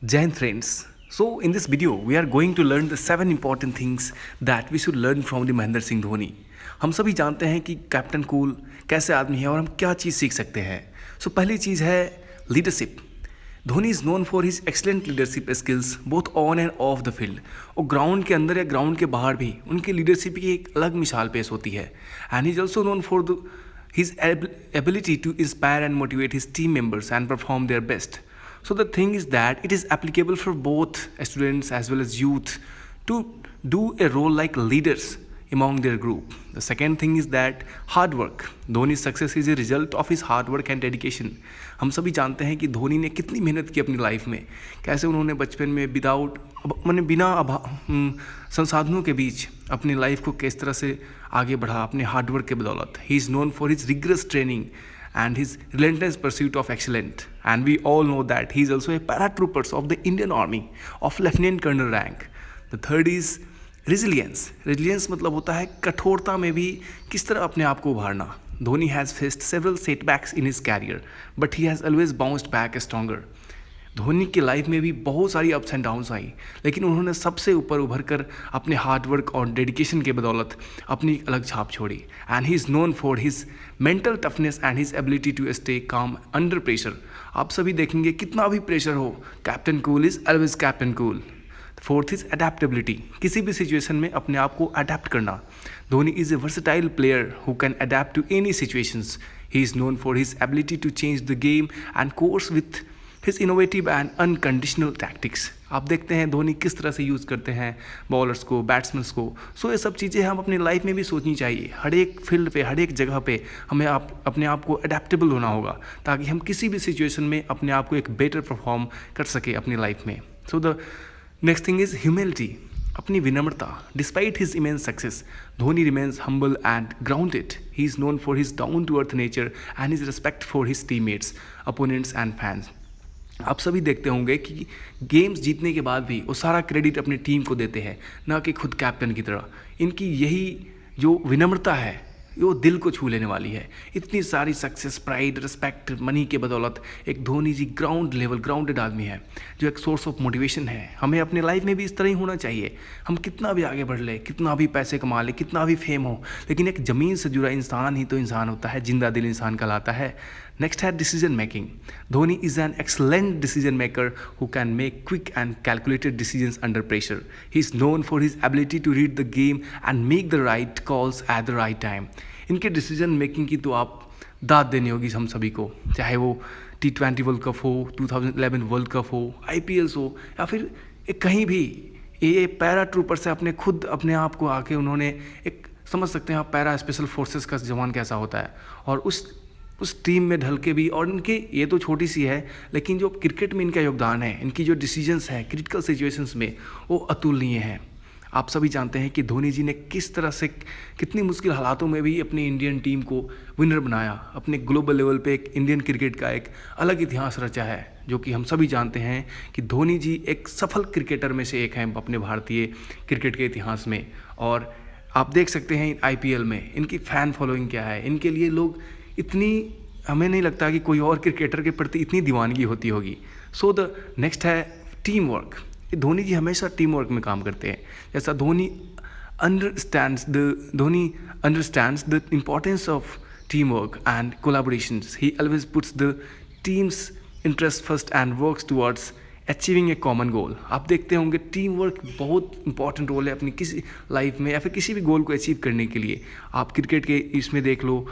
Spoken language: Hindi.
Jain friends. So in this video we are going to learn the 7 important things that we should learn from the Mahendra Singh Dhoni. हम सभी जानते हैं कि कैप्टन कूल कैसे आदमी है और हम क्या चीज़ सीख सकते हैं। सो पहली चीज़ है leadership. Dhoni is known for his excellent leadership skills both on end of the field. और ग्राउंड के अंदर या ग्राउंड के बाहर भी उनकी लीडरशिप की एक अलग मिसाल पेश होती है। And he is also known for the his ability to inspire and motivate his team members and perform their best. So the thing is that it is applicable for both students as well as youth to do a role like leaders among their group. The second thing is that hard work. Dhoni's success is a result of his hard work and dedication. हम सभी जानते हैं कि धोनी ने कितनी मेहनत की अपनी लाइफ में, कैसे उन्होंने बचपन में बिना संसाधनों के बीच अपनी लाइफ को किस तरह से आगे बढ़ा अपने हार्डवर्क के बदौलत। He is known for his rigorous training and his relentless pursuit of excellence. And we all know that he is also a paratroopers of the Indian Army of Lieutenant Colonel rank. The third is resilience. Resilience मतलब होता है कठोरता में भी किस तरह अपने आप को उभारना। Dhoni has faced several setbacks in his career, but he has always bounced back stronger. Dhoni की लाइफ में भी बहुत सारी अप्स एंड डाउन्स आई, लेकिन उन्होंने सबसे ऊपर उभर कर अपने हार्डवर्क और डेडिकेशन के बदौलत अपनी अलग छाप छोड़ी। And he is known for his mental toughness and his ability to stay calm under pressure. आप सभी देखेंगे कितना भी प्रेशर हो, captain cool is always captain cool. Fourth is adaptability. किसी भी सिचुएशन में अपने आप को अडेप्ट करना। Dhoni is a versatile player who can adapt to any situations. He is known for his ability to change the game and course with his innovative and unconditional tactics. आप देखते हैं धोनी किस तरह से यूज़ करते हैं बॉलर्स को, बैट्समैन्स को। सो ये सब चीज़ें हम अपनी लाइफ में भी सोचनी चाहिए। हर एक फील्ड पे, हर एक जगह पे हमें अपने आप को अडेप्टेबल होना होगा, ताकि हम किसी भी सिचुएशन में अपने आप को एक बेटर परफॉर्म कर सके अपनी लाइफ में। So the next thing is humility, अपनी विनम्रता। Despite his immense success, Dhoni remains humble and grounded. He is known for his down to earth nature and his respect for his teammates, opponents and fans. आप सभी देखते होंगे कि गेम्स जीतने के बाद भी वो सारा क्रेडिट अपनी टीम को देते हैं, ना कि खुद कैप्टन की तरह। इनकी यही जो विनम्रता है वो दिल को छू लेने वाली है। इतनी सारी सक्सेस, प्राइड, रिस्पेक्ट, मनी के बदौलत एक धोनी जी ग्राउंडेड आदमी है, जो एक सोर्स ऑफ मोटिवेशन है। हमें अपने लाइफ में भी इस तरह ही होना चाहिए। हम कितना भी आगे बढ़ ले, कितना भी पैसे कमा ले, कितना भी फेम हो, लेकिन एक ज़मीन से जुड़ा इंसान ही तो इंसान होता है, जिंदा दिल इंसान कहलाता है। नेक्स्ट है decision making. Dhoni is an excellent decision maker who can make quick and calculated decisions under pressure. He is known for his ability to read the game and make the right calls at the right time. इनके डिसीजन मेकिंग की तो आप दाद देनी होगी हम सभी को, चाहे वो T20 वर्ल्ड कप हो, 2011 वर्ल्ड कप हो, IPL हो, या फिर कहीं भी। ये पैरा ट्रूपर से अपने आप को आके उन्होंने एक समझ सकते हैं आप पैरा स्पेशल फोर्सेस का जवान कैसा होता है, और उस टीम में ढल के भी। और इनके ये तो छोटी सी है, लेकिन जो क्रिकेट में इनका योगदान है, इनकी जो डिसीजंस हैं क्रिटिकल सिचुएशंस में, वो अतुलनीय हैं। आप सभी जानते हैं कि धोनी जी ने किस तरह से कितनी मुश्किल हालातों में भी अपनी इंडियन टीम को विनर बनाया। अपने ग्लोबल लेवल पे एक इंडियन क्रिकेट का एक अलग इतिहास रचा है, जो कि हम सभी जानते हैं कि धोनी जी एक सफल क्रिकेटर में से एक हैं अपने भारतीय क्रिकेट के इतिहास में। और आप देख सकते हैं IPL में इनकी फ़ैन फॉलोइंग क्या है। इनके लिए लोग इतनी, हमें नहीं लगता कि कोई और क्रिकेटर के प्रति इतनी दीवानगी होती होगी। सो द नेक्स्ट है टीम वर्क। धोनी जी हमेशा टीम वर्क में काम करते हैं। जैसा Dhoni understands the importance of team work and collaborations. He always puts the team's interest first and works towards achieving a common goal. आप देखते होंगे टीम वर्क बहुत इंपॉर्टेंट रोल है अपनी किसी लाइफ में या फिर किसी भी गोल को अचीव करने के लिए। आप क्रिकेट के इसमें देख लो,